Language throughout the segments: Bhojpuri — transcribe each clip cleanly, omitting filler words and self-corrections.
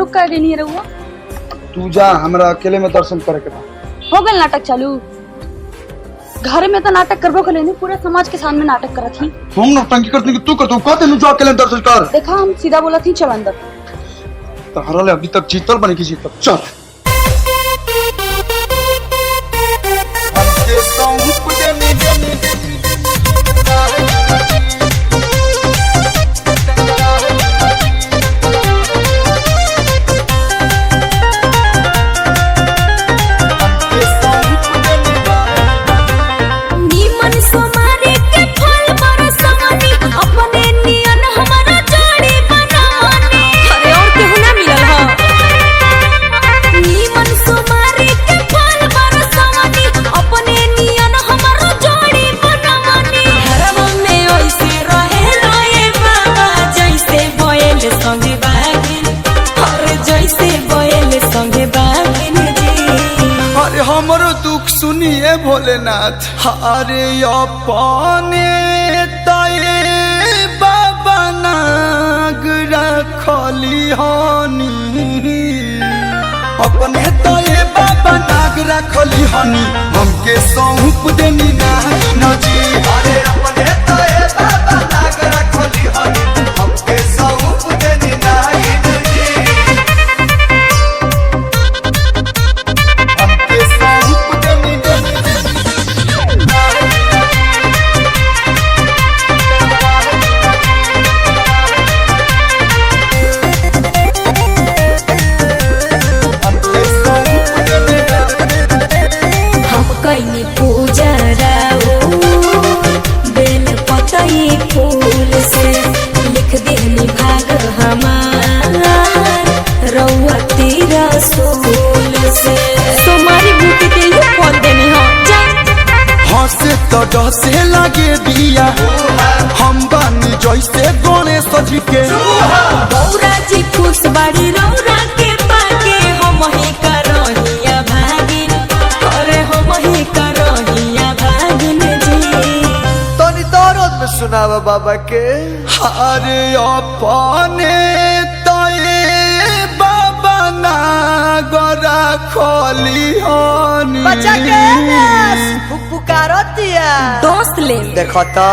रुक कर गई नहीं रहुआ। तू जा, हमरा अकेले में दर्शन करे के बा। हो गए नाटक चालू। घर में तो नाटक करबो कर लेनी, पूरे समाज के सामने नाटक करत थी। हम नौटंकी करते कि तू करतो, कहते नु जा अकेले दर्शन कर। देखा हम सीधा बोला थी चल अंदर। तहरा ले अभी तक जीतल बने की जीतल। चल हमरो दुख सुनिए भोलेनाथ। अरे अपने तये बाबा नाग रखली हनी, अपने तये बाबा नाग रखली हनी, हमके सौंप देनी ना जी। अरे अपने तये बाबा नाग रखली हनी, हमके सौंप देनी ना जी। से लगे दिया हम बानी जैसे गणेश जी के। गौरा जी खुश बाड़ी रौरा के पाके, हम ही करहिया भागिन। अरे हम ही करहिया भागिन जी। तनी दर्द में सुनावा बाबा के। अरे अपने तये बाबा नागरा खोली हनी, बच्चा के दोस्त ले देखो तो।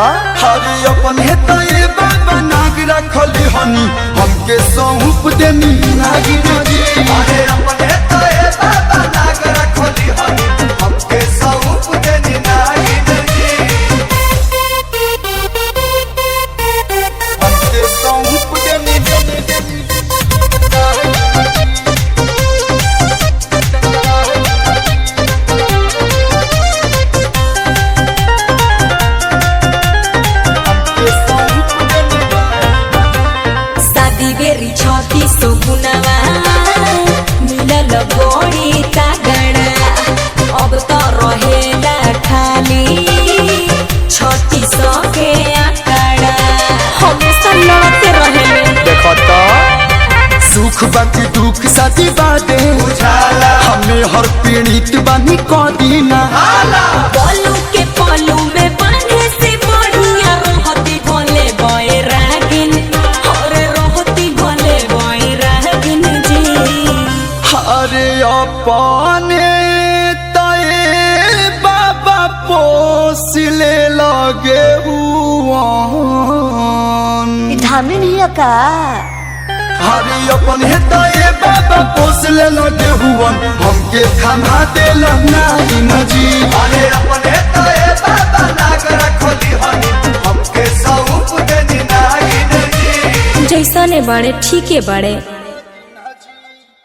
अरे अपने तये बाबा नाग रखली हनी, हमके सौंप देनी नागिन जी। अरे अपने तये बाबा नाग रखली हनी, हमके सौंप देनी नागिन जी। हमके सौंप देनी सुख बाकी दुख साथी बाटे, हमें हर पीड़ित बानी कदीना। पलू के पलू में बांधे से बढ़िया रहती भोले बैरागिन। अरे रहती भोले बैरागिन जी। अरे अपने तये बाबा पोसिले लगे हुआन, धामी नहीं का। अरे अपने तये बाबा पोसले लगे हुआन, हमके खाना देला नागिन जी। अरे अपने तये बाबा नाग रखली हनी, हमके सौंप देनी नागिन जी। जैसा ने बाड़े ठीक है बाड़े।